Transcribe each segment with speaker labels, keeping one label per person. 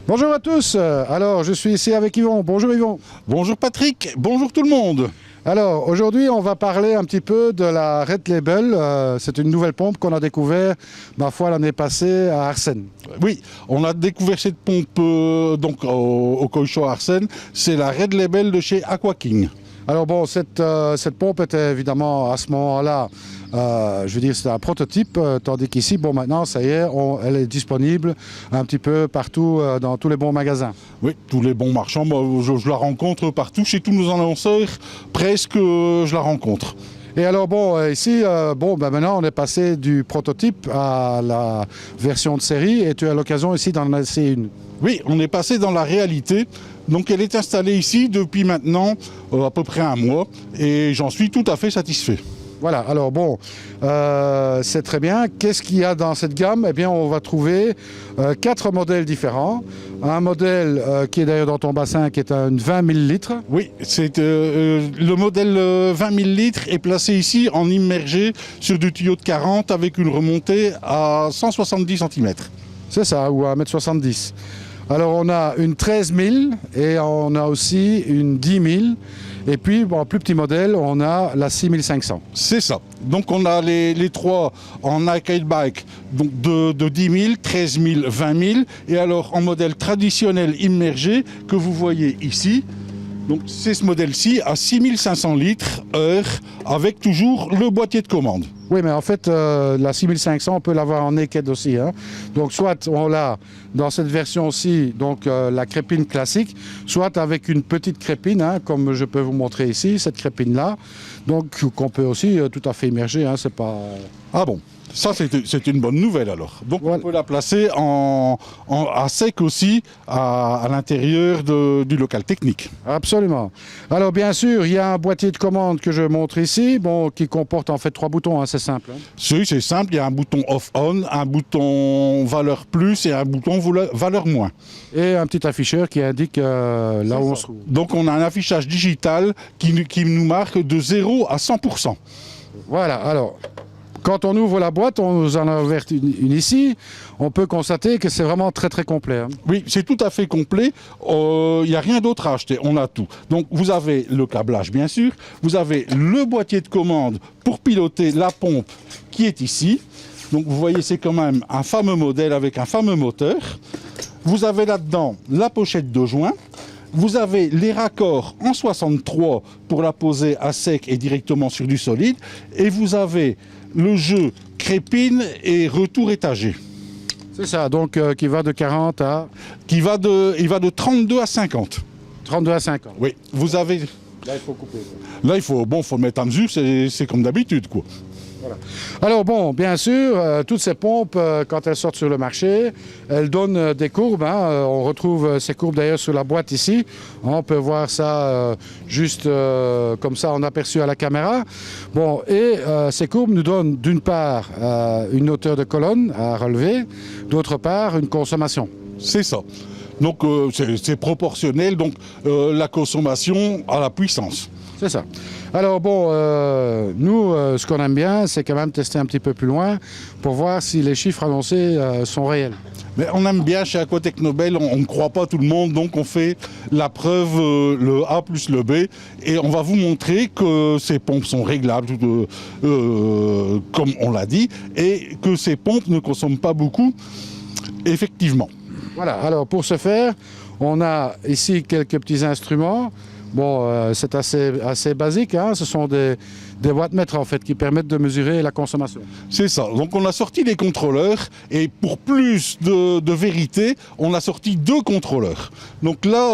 Speaker 1: Bonjour à tous, alors je suis ici avec Yvon. Bonjour Yvon.
Speaker 2: Bonjour Patrick, bonjour tout le monde.
Speaker 1: Alors aujourd'hui on va parler un petit peu de la Red Label, c'est une nouvelle pompe qu'on a découvert ma foi l'année passée à Arsène.
Speaker 2: Oui, on a découvert cette pompe donc au Coïchot à Arsène, c'est la Red Label de chez Aqua King.
Speaker 1: Alors bon, cette pompe était évidemment à ce moment-là, je veux dire, c'était un prototype, tandis qu'ici, bon, maintenant, ça y est, elle est disponible un petit peu partout dans tous les bons magasins.
Speaker 2: Oui, tous les bons marchands, moi, je la rencontre partout, chez tous nos annonceurs, presque je la rencontre.
Speaker 1: Et alors bon, ici, maintenant on est passé du prototype à la version de série et tu as l'occasion ici d'en essayer une.
Speaker 2: Oui, on est passé dans la réalité. Donc elle est installée ici depuis maintenant à peu près un mois et j'en suis tout à fait satisfait.
Speaker 1: Voilà, alors bon, c'est très bien. Qu'est-ce qu'il y a dans cette gamme? Eh bien, on va trouver 4 modèles différents. Un modèle qui est d'ailleurs dans ton bassin, qui est un 20 000 litres.
Speaker 2: Oui, c'est le modèle 20 000 litres est placé ici en immergé sur du tuyau de 40 avec une remontée à 170 cm.
Speaker 1: C'est ça, ou à 1,70 m. Alors on a une 13 000 et on a aussi une 10 000. Et puis, bon, plus petit modèle, on a la 6500.
Speaker 2: C'est ça. Donc on a les trois en arcade bike donc de 10 000, 13 000, 20 000. Et alors en modèle traditionnel immergé que vous voyez ici. Donc c'est ce modèle-ci à 6500 litres heure avec toujours le boîtier de commande.
Speaker 1: Oui, mais en fait, la 6500, on peut l'avoir en naked aussi. Hein. Donc, soit on l'a dans cette version-ci, donc la crépine classique, soit avec une petite crépine, hein, comme je peux vous montrer ici, cette crépine-là, donc qu'on peut aussi tout à fait immerger. Hein, c'est pas...
Speaker 2: Ah bon, ça c'est une bonne nouvelle alors. Donc voilà. On peut la placer à sec aussi à l'intérieur du local technique.
Speaker 1: Absolument. Alors bien sûr, il y a un boîtier de commande que je montre ici, bon, qui comporte en fait 3 boutons, hein, c'est simple. Hein.
Speaker 2: Oui, c'est simple, il y a un bouton off-on, un bouton valeur plus et un bouton valeur moins.
Speaker 1: Et un petit afficheur qui indique là où on se trouve.
Speaker 2: Donc on a un affichage digital qui nous marque de 0 à 100%.
Speaker 1: Voilà, alors... Quand on ouvre la boîte, on nous en a ouvert une ici, on peut constater que c'est vraiment très très complet. Hein.
Speaker 2: Oui, c'est tout à fait complet, il n'y a rien d'autre à acheter, on a tout. Donc vous avez le câblage bien sûr, vous avez le boîtier de commande pour piloter la pompe qui est ici. Donc vous voyez, c'est quand même un fameux modèle avec un fameux moteur. Vous avez là-dedans la pochette de joint. Vous avez les raccords en 63 pour la poser à sec et directement sur du solide. Et vous avez le jeu crépine et retour étagé.
Speaker 1: C'est ça, donc qui va de 40 à...
Speaker 2: Il va de 32 à 50.
Speaker 1: 32 à 50.
Speaker 2: Oui, vous avez...
Speaker 1: Là, il faut couper.
Speaker 2: Là, il faut le mettre en mesure, c'est comme d'habitude, quoi.
Speaker 1: Voilà. Alors bon, bien sûr, toutes ces pompes, quand elles sortent sur le marché, elles donnent des courbes. Hein. On retrouve ces courbes d'ailleurs sur la boîte ici. On peut voir ça juste comme ça en aperçu à la caméra. Bon, et ces courbes nous donnent d'une part une hauteur de colonne à relever, d'autre part une consommation.
Speaker 2: C'est ça. Donc c'est proportionnel, donc la consommation à la puissance.
Speaker 1: C'est ça. Alors bon, nous, ce qu'on aime bien, c'est quand même tester un petit peu plus loin pour voir si les chiffres annoncés sont réels.
Speaker 2: Mais on aime bien chez Aquatechnobel, on ne croit pas tout le monde, donc on fait la preuve, le A plus le B, et on va vous montrer que ces pompes sont réglables, comme on l'a dit, et que ces pompes ne consomment pas beaucoup, effectivement.
Speaker 1: Voilà, alors pour ce faire, on a ici quelques petits instruments. Bon, c'est assez basique, hein. Ce sont des wattmètres en fait qui permettent de mesurer la consommation.
Speaker 2: C'est ça, donc on a sorti les contrôleurs et pour plus de vérité, on a sorti 2 contrôleurs. Donc là,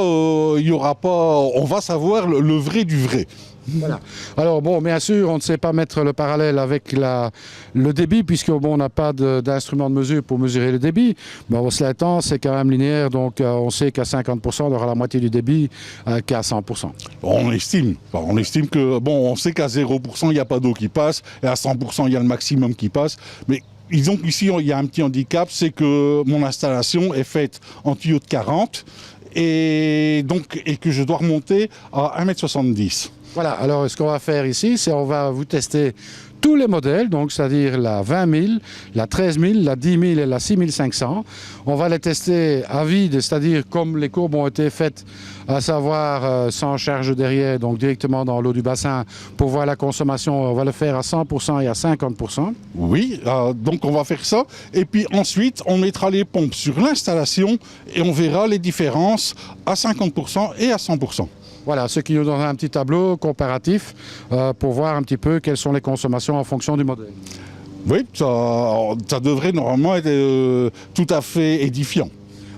Speaker 2: il y aura pas, on va savoir le vrai du vrai.
Speaker 1: Voilà. Alors bon, bien sûr, on ne sait pas mettre le parallèle avec le débit, puisque bon, on n'a pas d'instrument de mesure pour mesurer le débit. Bon, cela étant, c'est quand même linéaire, donc on sait qu'à 50%, on aura la moitié du débit qu'à 100%.
Speaker 2: On estime que, bon, on sait qu'à 0%, il n'y a pas d'eau qui passe, et à 100%, il y a le maximum qui passe, mais disons qu'ici, il y a un petit handicap, c'est que mon installation est faite en tuyau de 40 et que je dois remonter à 1,70 m.
Speaker 1: Voilà, alors ce qu'on va faire ici, c'est on va vous tester tous les modèles, donc c'est-à-dire la 20 000, la 13 000, la 10 000 et la 6 500. On va les tester à vide, c'est-à-dire comme les courbes ont été faites, à savoir sans charge derrière, donc directement dans l'eau du bassin pour voir la consommation. On va le faire à 100% et à 50%.
Speaker 2: Oui, donc on va faire ça. Et puis ensuite, on mettra les pompes sur l'installation et on verra les différences à 50% et à 100%.
Speaker 1: Voilà, ce qui nous donne un petit tableau comparatif pour voir un petit peu quelles sont les consommations en fonction du modèle.
Speaker 2: Oui, ça devrait normalement être tout à fait édifiant.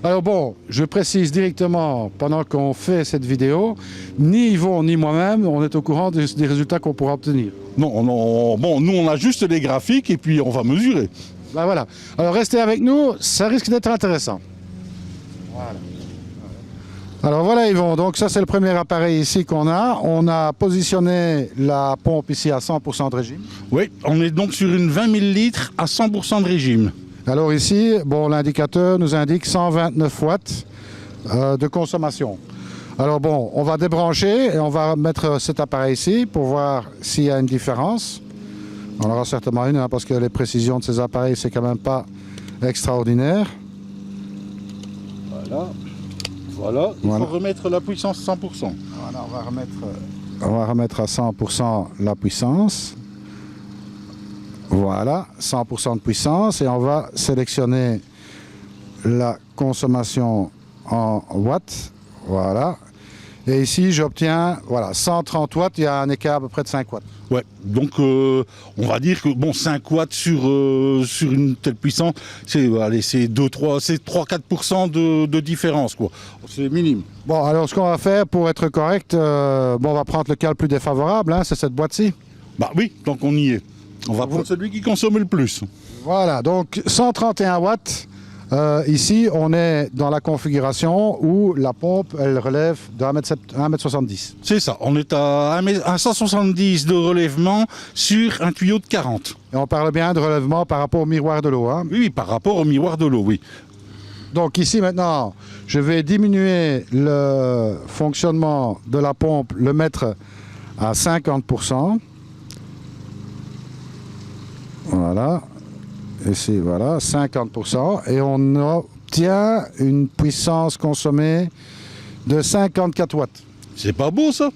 Speaker 1: Alors bon, je précise directement, pendant qu'on fait cette vidéo, ni Yvon ni moi-même, on est au courant des résultats qu'on pourra obtenir.
Speaker 2: Non, bon, nous on a juste les graphiques et puis on va mesurer.
Speaker 1: Ben voilà, alors restez avec nous, ça risque d'être intéressant. Voilà. Alors voilà Yvon, donc ça c'est le premier appareil ici qu'on a. On a positionné la pompe ici à 100% de régime.
Speaker 2: Oui, on est donc sur une 20 000 litres à 100% de régime.
Speaker 1: Alors ici, bon, l'indicateur nous indique 129 watts de consommation. Alors bon, on va débrancher et on va mettre cet appareil ici pour voir s'il y a une différence. On aura certainement une, hein, parce que les précisions de ces appareils, c'est quand même pas extraordinaire.
Speaker 2: Voilà, il faut remettre la puissance 100%.
Speaker 1: Voilà, on va remettre à 100% la puissance. Voilà, 100% de puissance et on va sélectionner la consommation en watts. Voilà. Et ici, j'obtiens 130 watts, il y a un écart à peu près de 5 watts.
Speaker 2: Ouais, donc on va dire que bon, 5 watts sur une telle puissance, c'est 3-4% de différence, quoi. C'est minime.
Speaker 1: Bon, alors ce qu'on va faire pour être correct, on va prendre le cas le plus défavorable, hein, c'est cette boîte-ci.
Speaker 2: Bah oui, donc on y est. On va prendre celui qui consomme le plus.
Speaker 1: Voilà, donc 131 watts. Ici, on est dans la configuration où la pompe, elle relève de 1,70 m.
Speaker 2: C'est ça, on est à 170 de relèvement sur un tuyau de 40.
Speaker 1: Et on parle bien de relèvement par rapport au miroir de l'eau. Hein.
Speaker 2: Oui, par rapport au miroir de l'eau, oui.
Speaker 1: Donc ici maintenant, je vais diminuer le fonctionnement de la pompe, le mettre à 50%. Voilà. Ici, voilà, 50%. Et on obtient une puissance consommée de 54 watts.
Speaker 2: C'est pas beau, ça?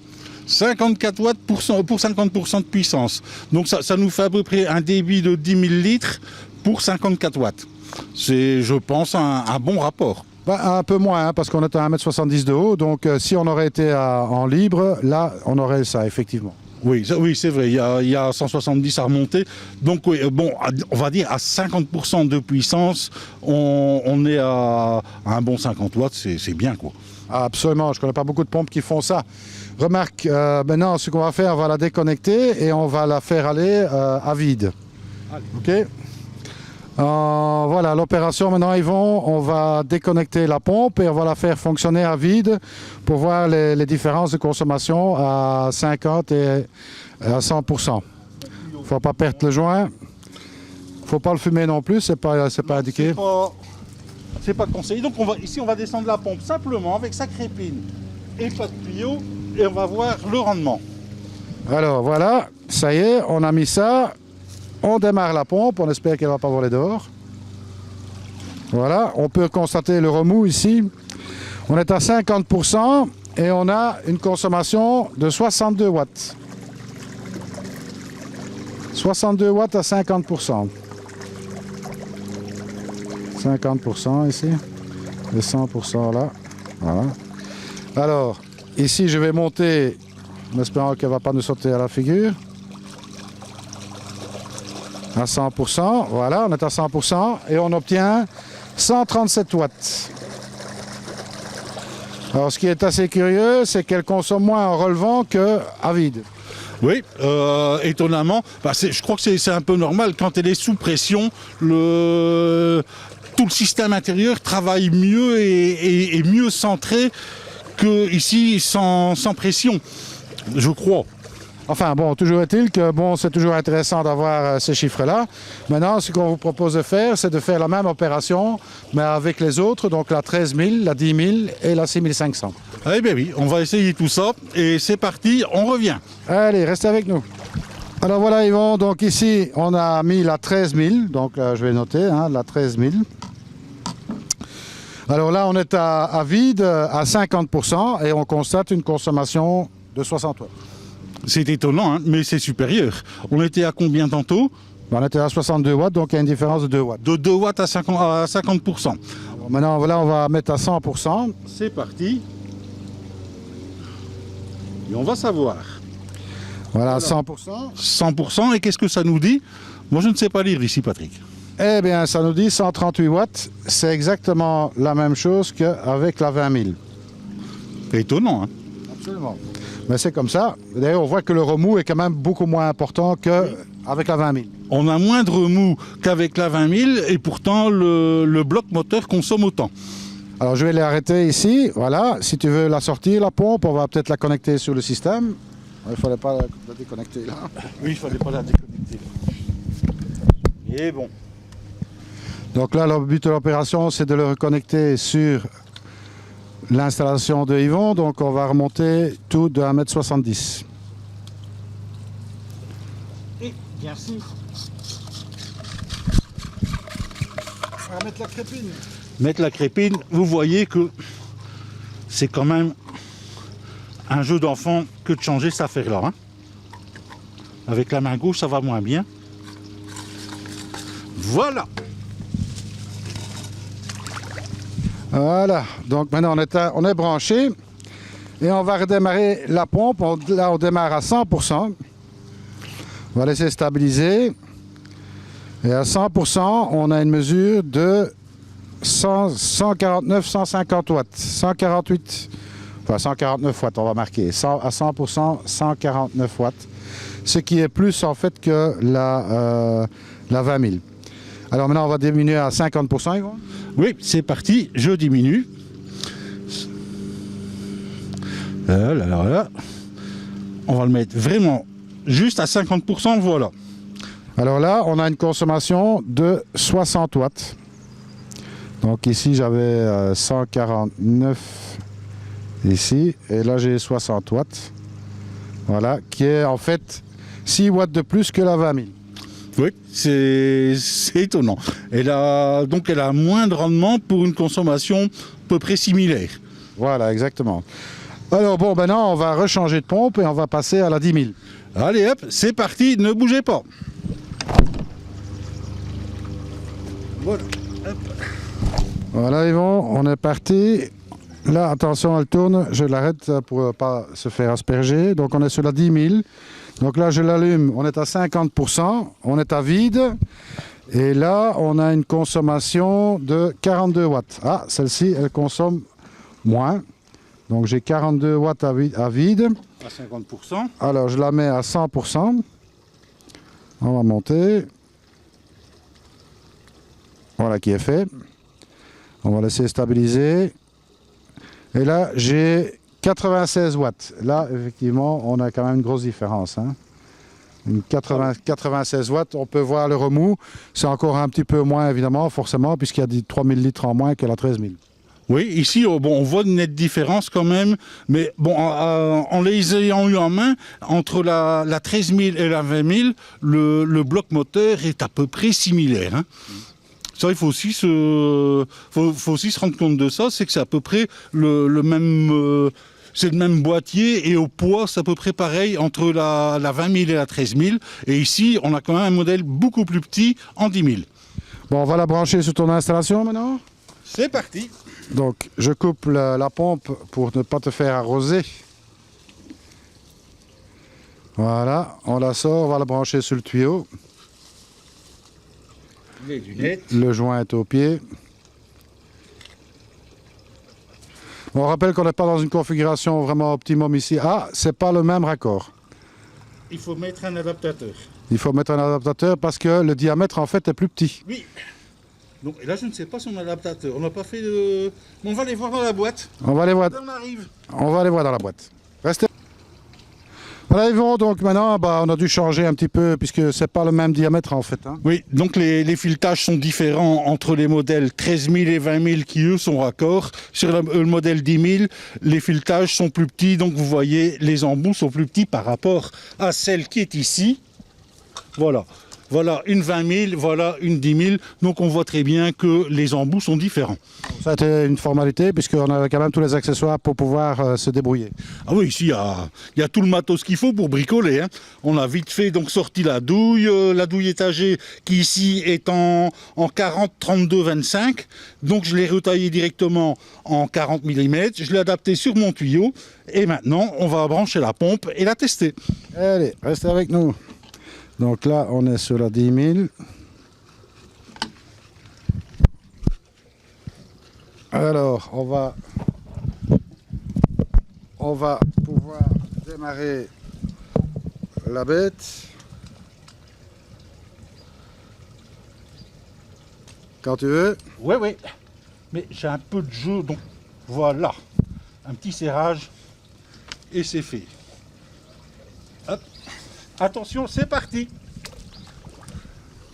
Speaker 2: 54 watts pour 50% de puissance. Donc ça nous fait à peu près un débit de 10 000 litres pour 54 watts. C'est, je pense, un bon rapport.
Speaker 1: Un peu moins, hein, parce qu'on est à 1,70 m de haut. Donc si on aurait été en libre, là, on aurait ça, effectivement.
Speaker 2: Oui, c'est vrai, il y a 170 à remonter. Donc, oui, bon, on va dire à 50% de puissance, on est à un bon 50 watts, c'est bien, quoi.
Speaker 1: Absolument, je ne connais pas beaucoup de pompes qui font ça. Remarque, maintenant, ce qu'on va faire, on va la déconnecter et on va la faire aller à vide. Allez. OK. Voilà, l'opération maintenant, Yvon, on va déconnecter la pompe et on va la faire fonctionner à vide pour voir les différences de consommation à 50 et à 100%. Il ne faut pas perdre le joint. Il ne faut pas le fumer non plus, c'est pas indiqué.
Speaker 2: C'est pas conseillé. Donc ici, on va descendre la pompe simplement avec sa crépine et pas de tuyau et on va voir le rendement.
Speaker 1: Alors voilà, ça y est, on a mis ça. On démarre la pompe, on espère qu'elle ne va pas voler dehors. Voilà, on peut constater le remous ici. On est à 50% et on a une consommation de 62 watts. 62 watts à 50%. 50% ici et 100% là. Voilà. Alors, ici je vais monter en espérant qu'elle ne va pas nous sauter à la figure. À 100%, voilà, on est à 100% et on obtient 137 watts. Alors ce qui est assez curieux, c'est qu'elle consomme moins en relevant qu'à vide.
Speaker 2: Oui, étonnamment, je crois que c'est un peu normal, quand elle est sous pression, tout le système intérieur travaille mieux et mieux centré qu'ici sans pression, je crois.
Speaker 1: Enfin bon, toujours est-il que bon, c'est toujours intéressant d'avoir ces chiffres-là. Maintenant, ce qu'on vous propose de faire, c'est de faire la même opération, mais avec les autres, donc la 13 000, la 10 000 et la 6 500.
Speaker 2: Eh bien oui, on va essayer tout ça et c'est parti, on revient.
Speaker 1: Allez, restez avec nous. Alors voilà Yvon, donc ici on a mis la 13 000, donc là, je vais noter, hein, la 13 000. Alors là on est à vide à 50% et on constate une consommation de 60 watts.
Speaker 2: C'est étonnant, hein, mais c'est supérieur. On était à combien tantôt?
Speaker 1: On était à 62 watts, donc il y a une différence de 2 watts.
Speaker 2: De 2 watts à 50%.
Speaker 1: Alors maintenant voilà, on va mettre à 100%.
Speaker 2: C'est parti. Et on va savoir.
Speaker 1: Voilà, 100%.
Speaker 2: 100%, et qu'est-ce que ça nous dit? Moi, je ne sais pas lire ici, Patrick.
Speaker 1: Eh bien, ça nous dit 138 watts. C'est exactement la même chose qu'avec la 20 000.
Speaker 2: C'est étonnant, hein?
Speaker 1: Absolument. Mais c'est comme ça. D'ailleurs, on voit que le remous est quand même beaucoup moins important qu'avec la 20 000.
Speaker 2: On a moins de remous qu'avec la 20 000, et pourtant, le bloc moteur consomme autant.
Speaker 1: Alors, je vais l'arrêter ici. Voilà. Si tu veux la sortir, la pompe, on va peut-être la connecter sur le système. Il ne fallait pas la déconnecter là.
Speaker 2: Oui, il ne fallait pas la déconnecter. Et bon.
Speaker 1: Donc là, le but de l'opération, c'est de le reconnecter sur l'installation de Yvon. Donc on va remonter tout de 1,70 m.
Speaker 2: Et bien sûr.
Speaker 1: On va mettre la crépine.
Speaker 2: Mettre la crépine, vous voyez que c'est quand même un jeu d'enfant que de changer cette affaire-là. Hein. Avec la main gauche, ça va moins bien. Voilà.
Speaker 1: Voilà. Donc maintenant, on est branché. Et on va redémarrer la pompe. Là, on démarre à 100%. On va laisser stabiliser. Et à 100%, on a une mesure de 149-150 watts. 148 Enfin, 149 watts, on va marquer. À 100%, 149 watts. Ce qui est plus, en fait, que la 20 000. Alors maintenant, on va diminuer à 50%, Yvon.
Speaker 2: Oui, c'est parti. Je diminue. Là. On va le mettre vraiment juste à 50%, voilà.
Speaker 1: Alors là, on a une consommation de 60 watts. Donc ici, j'avais 149 ici, et là j'ai 60 watts, voilà, qui est en fait 6 watts de plus que la 20 000.
Speaker 2: Oui, c'est étonnant. Elle a moins de rendement pour une consommation à peu près similaire.
Speaker 1: Voilà, exactement. Alors bon, maintenant on va rechanger de pompe et on va passer à la 10 000.
Speaker 2: Allez hop, c'est parti, ne bougez pas. Voilà, hop.
Speaker 1: Voilà Yvon, on est parti. Là, attention, elle tourne, je l'arrête pour ne pas se faire asperger. Donc on est sur la 10 000. Donc là, je l'allume, on est à 50%, on est à vide. Et là, on a une consommation de 42 watts. Ah, celle-ci, elle consomme moins. Donc j'ai 42 watts à vide.
Speaker 2: À 50%.
Speaker 1: Alors je la mets à 100%. On va monter. Voilà qui est fait. On va laisser stabiliser. Et là, j'ai 96 watts. Là, effectivement, on a quand même une grosse différence. Hein. 96 watts, on peut voir le remous. C'est encore un petit peu moins, évidemment, forcément, puisqu'il y a des 3000 litres en moins que la 13 000.
Speaker 2: Oui, ici, bon, on voit une nette différence quand même. Mais bon, en les ayant eu en main, entre la 13 000 et la 20 000, le bloc moteur est à peu près similaire. Hein. Ça, il faut aussi se rendre compte de ça, c'est que c'est à peu près le même... c'est le même boîtier et au poids, c'est à peu près pareil entre la 20 000 et la 13 000. Et ici, on a quand même un modèle beaucoup plus petit en 10 000.
Speaker 1: Bon, on va la brancher sur ton installation maintenant.
Speaker 2: C'est parti.
Speaker 1: Donc, je coupe la pompe pour ne pas te faire arroser. Voilà, on la sort, on va la brancher sur le tuyau.
Speaker 2: Les lunettes.
Speaker 1: Le joint est au pied. On rappelle qu'on n'est pas dans une configuration vraiment optimum ici. Ah, c'est pas le même raccord.
Speaker 2: Il faut mettre un adaptateur.
Speaker 1: Il faut mettre un adaptateur parce que le diamètre en fait est plus petit.
Speaker 2: Oui. Donc et là je ne sais pas son adaptateur. On n'a pas fait de... On va les voir dans la boîte.
Speaker 1: On va les voir.
Speaker 2: On arrive.
Speaker 1: On va les voir dans la boîte. Restez. Alors Yvon, donc maintenant, on a dû changer un petit peu puisque c'est pas le même diamètre en fait. Hein.
Speaker 2: Oui, donc les filetages sont différents entre les modèles 13 000 et 20 000 qui eux sont raccords. Sur le modèle 10 000, les filetages sont plus petits, donc vous voyez les embouts sont plus petits par rapport à celle qui est ici. Voilà. Voilà une 20 000, voilà une 10 000. Donc on voit très bien que les embouts sont différents.
Speaker 1: Ça a été une formalité puisqu'on avait quand même tous les accessoires pour pouvoir se débrouiller.
Speaker 2: Ah oui, ici il y a tout le matos qu'il faut pour bricoler. Hein. On a vite fait donc sorti la douille étagée qui ici est en 40, 32, 25. Donc je l'ai retaillée directement en 40 mm. Je l'ai adaptée sur mon tuyau et maintenant on va brancher la pompe et la tester.
Speaker 1: Allez, restez avec nous. Donc là, on est sur la 10 000. Alors, on va pouvoir démarrer la bête. Quand tu veux.
Speaker 2: Oui, oui. Mais j'ai un peu de jeu, donc voilà. Un petit serrage et c'est fait. Hop. Attention, c'est parti.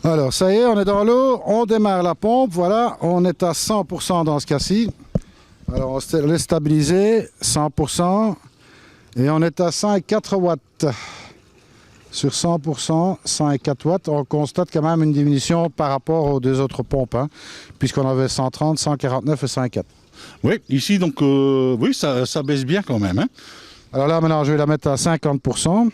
Speaker 1: Alors, ça y est, on est dans l'eau, on démarre la pompe, voilà, on est à 100% dans ce cas-ci. Alors, on laisse stabiliser, 100%, et on est à 104 watts. Sur 100%, 104 watts, on constate quand même une diminution par rapport aux deux autres pompes, hein, puisqu'on avait 130, 149 et 104.
Speaker 2: Oui, ici, donc, oui, ça baisse bien quand même. Hein.
Speaker 1: Alors là, maintenant, je vais la mettre à 50%.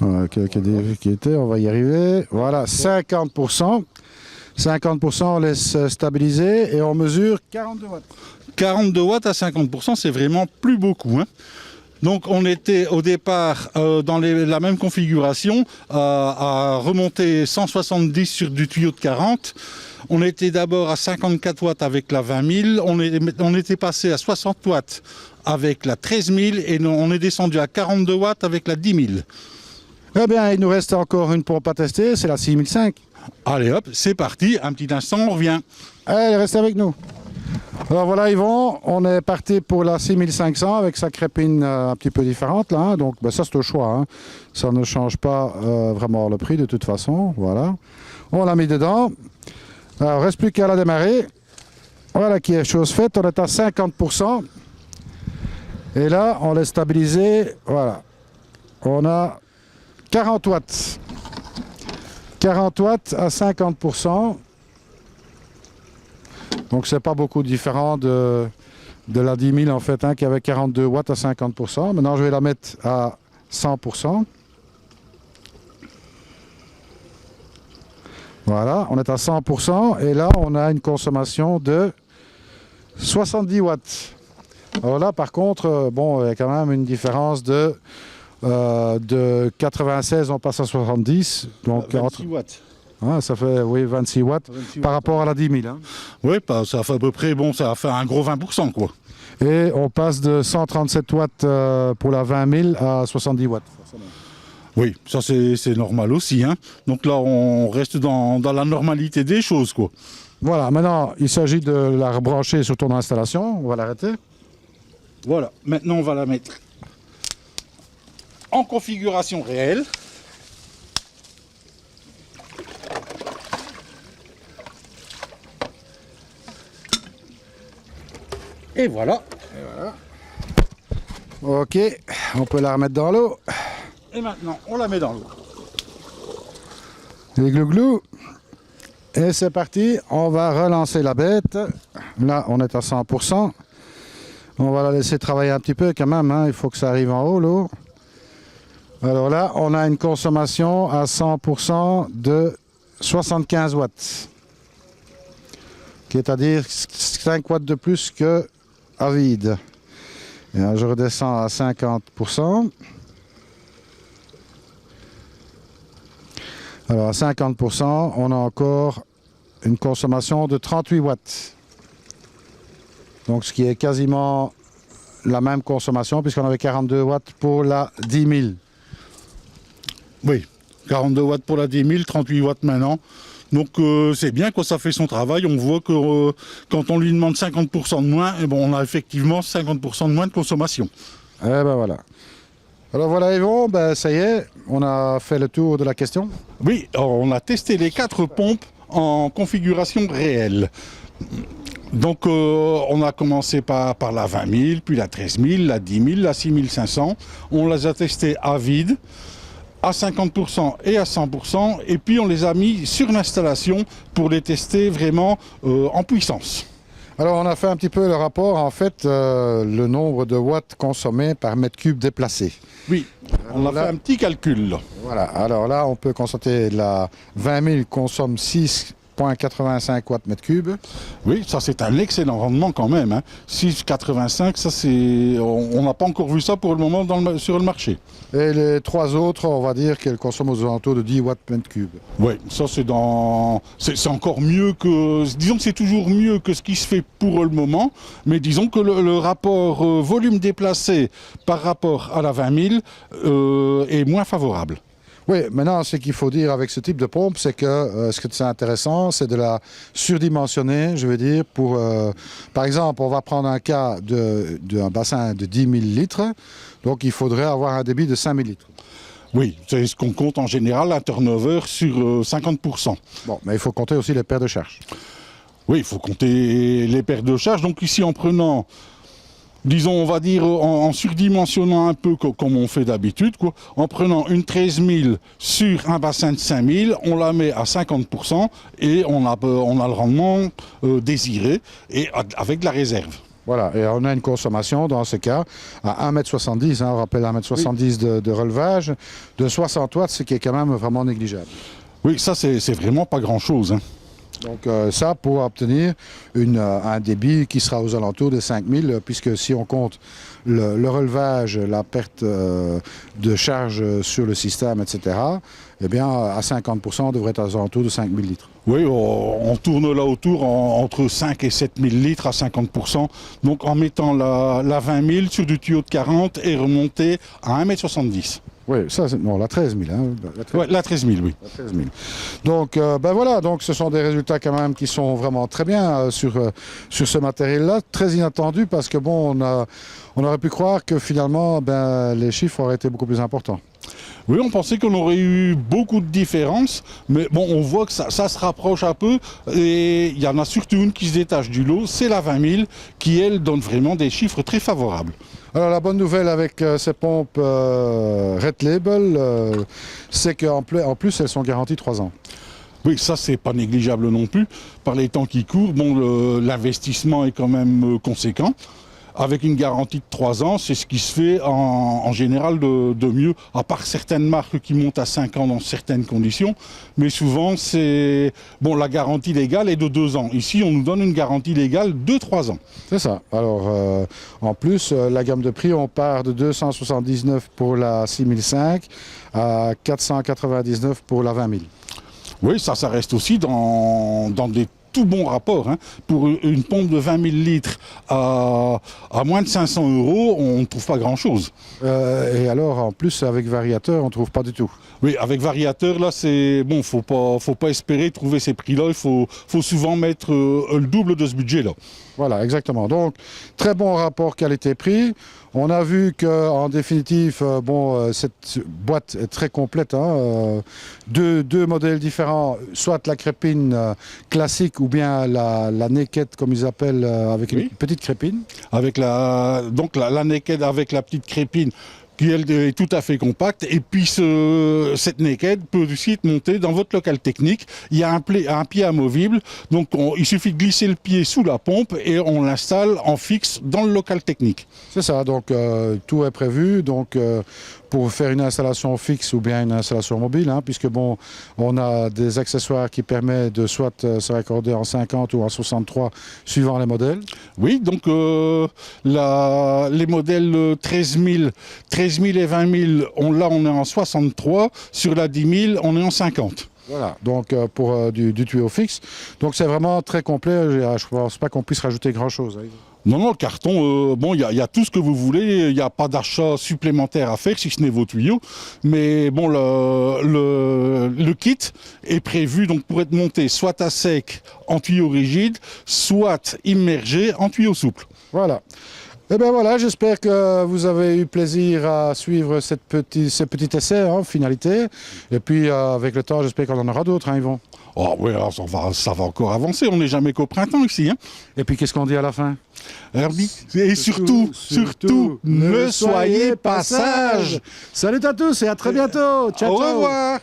Speaker 1: Voilà, quelques difficultés, on va y arriver. Voilà, 50%. 50%, on laisse stabiliser et on mesure 42 watts.
Speaker 2: 42 watts à 50%, c'est vraiment plus beaucoup. Hein. Donc on était au départ dans la même configuration à remonter 170 sur du tuyau de 40. On était d'abord à 54 watts avec la 20 000. On était passé à 60 watts avec la 13 000 et on est descendu à 42 watts avec la 10 000.
Speaker 1: Eh bien, il nous reste encore une pompe à tester, c'est la 6005.
Speaker 2: Allez hop, c'est parti, un petit instant, on revient.
Speaker 1: Allez, restez avec nous. Alors voilà Yvon, on est parti pour la 6500 avec sa crépine un petit peu différente là, hein. Donc ça c'est au choix, hein. Ça ne change pas vraiment le prix de toute façon, voilà. On l'a mis dedans, alors il ne reste plus qu'à la démarrer. Voilà qui est chose faite, on est à 50%. Et là on laisse stabiliser, voilà. On a 40 watts. 40 watts à 50%. Donc c'est pas beaucoup différent de la 10 000 en fait, hein, qui avait 42 watts à 50%. Maintenant je vais la mettre à 100%. Voilà, on est à 100% et là on a une consommation de 70 watts. Alors là par contre, bon, il y a quand même une différence de 96 on passe à 70. Donc
Speaker 2: 26 watts.
Speaker 1: Ah, ça fait oui, 26 watts
Speaker 2: 26
Speaker 1: par
Speaker 2: watts.
Speaker 1: rapport à la 10 000. Hein.
Speaker 2: Oui, ça fait à peu près, bon, ça a fait un gros 20% quoi.
Speaker 1: Et on passe de 137 watts pour la 20 000 à 70 watts.
Speaker 2: Oui, ça c'est normal aussi. Hein. Donc là, on reste dans la normalité des choses, quoi.
Speaker 1: Voilà, maintenant, il s'agit de la rebrancher sur ton installation. On va l'arrêter.
Speaker 2: Voilà, maintenant on va la mettre en configuration réelle. Et voilà.
Speaker 1: Ok, on peut la remettre dans l'eau.
Speaker 2: Et maintenant, on la met dans l'eau.
Speaker 1: Les glouglous. Et c'est parti, on va relancer la bête. Là, on est à 100%. On va la laisser travailler un petit peu quand même, hein. Il faut que ça arrive en haut, l'eau. Alors là, on a une consommation à 100% de 75 watts. C'est-à-dire 5 watts de plus que à vide. Et là, je redescends à 50%. Alors à 50%, on a encore une consommation de 38 watts. Donc ce qui est quasiment la même consommation puisqu'on avait 42 watts pour la 10 000.
Speaker 2: Oui, 42 watts pour la 10 000, 38 watts maintenant. Donc c'est bien quand ça fait son travail. On voit que quand on lui demande 50% de moins, eh bon, on a effectivement 50% de moins de consommation.
Speaker 1: Eh ben voilà. Alors voilà Yvon, ben ça y est, on a fait le tour de la question.
Speaker 2: Oui, on a testé les 4 pompes en configuration réelle. Donc on a commencé par la 20 000, puis la 13 000, la 10 000, la 6 500. On les a testées à vide, à 50% et à 100%. Et puis on les a mis sur l'installation pour les tester vraiment en puissance.
Speaker 1: Alors on a fait un petit peu le rapport, en fait, le nombre de watts consommés par mètre cube déplacé.
Speaker 2: Oui, on a fait un petit calcul là.
Speaker 1: Voilà, alors là on peut constater la 20 000 consomme 6,85 watts mètre cube.
Speaker 2: Oui, ça c'est un excellent rendement quand même. Hein. 6,85, ça c'est, on n'a pas encore vu ça pour le moment sur le marché.
Speaker 1: Et les 3 autres, on va dire qu'elles consomment aux alentours de 10 watts mètre cube.
Speaker 2: Oui, ça c'est encore mieux que, disons que c'est toujours mieux que ce qui se fait pour le moment, mais disons que le rapport volume déplacé par rapport à la 20 000 est moins favorable.
Speaker 1: Oui, maintenant, ce qu'il faut dire avec ce type de pompe, c'est que ce qui est intéressant, c'est de la surdimensionner, je veux dire, pour, par exemple, on va prendre un cas d'un bassin de 10 000 litres, donc il faudrait avoir un débit de 5 000 litres.
Speaker 2: Oui, c'est ce qu'on compte en général, un turnover sur 50%.
Speaker 1: Bon, mais il faut compter aussi les paires de charge.
Speaker 2: Oui, il faut compter les paires de charge. Donc ici, en prenant, disons, on va dire, en surdimensionnant un peu comme on fait d'habitude, quoi, en prenant une 13 000 sur un bassin de 5 000, on la met à 50% et on a le rendement désiré et avec de la réserve.
Speaker 1: Voilà, et on a une consommation dans ce cas à 1,70 m, hein, on rappelle 1,70 m de relevage, de 60 watts, ce qui est quand même vraiment négligeable.
Speaker 2: Oui, ça c'est vraiment pas grand-chose. Hein.
Speaker 1: Donc ça pour obtenir un débit qui sera aux alentours de 5000, puisque si on compte le relevage, la perte de charge sur le système, etc., eh bien à 50%, on devrait être aux alentours de 5000 litres.
Speaker 2: Oui, on tourne là autour entre 5 et 7000 litres à 50%. Donc en mettant la 20 000 sur du tuyau de 40 et remonter à 1,70 m.
Speaker 1: Oui, ça, non, la 13 000. Hein,
Speaker 2: la 13 000, oui.
Speaker 1: La 13 000. Donc, ben voilà, donc ce sont des résultats quand même qui sont vraiment très bien sur ce matériel-là. Très inattendu parce que bon, on aurait pu croire que finalement, ben, les chiffres auraient été beaucoup plus importants.
Speaker 2: Oui, on pensait qu'on aurait eu beaucoup de différences, mais bon, on voit que ça se rapproche un peu, et il y en a surtout une qui se détache du lot, c'est la 20 000, qui elle donne vraiment des chiffres très favorables.
Speaker 1: Alors la bonne nouvelle avec ces pompes Red Label, c'est qu'en plus elles sont garanties 3 ans.
Speaker 2: Oui, ça c'est pas négligeable non plus. Par les temps qui courent, bon, l'investissement est quand même conséquent. Avec une garantie de 3 ans, c'est ce qui se fait en général de mieux, à part certaines marques qui montent à 5 ans dans certaines conditions. Mais souvent, la garantie légale est de 2 ans. Ici, on nous donne une garantie légale de 3 ans. C'est
Speaker 1: ça. Alors, en plus, la gamme de prix, on part de 279 pour la 6005 à 499 pour la 20 000.
Speaker 2: Oui, ça reste aussi dans des tout bon rapport. Hein. Pour une pompe de 20 000 litres à moins de 500 €, on ne trouve pas grand-chose.
Speaker 1: Et alors, en plus, avec variateur, on ne trouve pas du tout.
Speaker 2: Oui, avec variateur, là, c'est bon, faut pas espérer trouver ces prix-là. Il faut souvent mettre le double de ce budget-là.
Speaker 1: Voilà, exactement. Donc, très bon rapport qualité-prix. On a vu qu'en définitive, cette boîte est très complète. Hein, deux modèles différents, soit la crépine classique ou bien la naked, comme ils appellent, avec une petite crépine.
Speaker 2: Avec la naked avec la petite crépine, qui elle est tout à fait compacte, et puis cette naked peut aussi être montée dans votre local technique. Il y a un pied amovible, donc il suffit de glisser le pied sous la pompe et on l'installe en fixe dans le local technique.
Speaker 1: C'est ça, donc tout est prévu donc, pour faire une installation fixe ou bien une installation mobile, hein, puisque bon, on a des accessoires qui permettent de soit se raccorder en 50 ou en 63 suivant les modèles.
Speaker 2: Oui, donc les modèles 13 000 et 20 000, là on est en 63, sur la 10 000 on est en 50.
Speaker 1: Voilà, donc pour du tuyau fixe. Donc c'est vraiment très complet, je ne pense pas qu'on puisse rajouter grand-chose.
Speaker 2: Non, non, le carton, bon, il y a tout ce que vous voulez. Il n'y a pas d'achat supplémentaire à faire, si ce n'est vos tuyaux. Mais bon, le kit est prévu donc pour être monté soit à sec en tuyau rigide, soit immergé en tuyau souple.
Speaker 1: Voilà. Eh bien voilà, j'espère que vous avez eu plaisir à suivre ce petit essai, hein, finalité. Et puis avec le temps, j'espère qu'on en aura d'autres, hein, Yvon.
Speaker 2: Oh oui, alors ça va encore avancer. On n'est jamais qu'au printemps ici. Hein.
Speaker 1: Et puis qu'est-ce qu'on dit à la fin?
Speaker 2: Herbie. Et surtout, ne soyez pas sages.
Speaker 1: Salut à tous et à très bientôt. Ciao,
Speaker 2: Au
Speaker 1: ciao.
Speaker 2: revoir.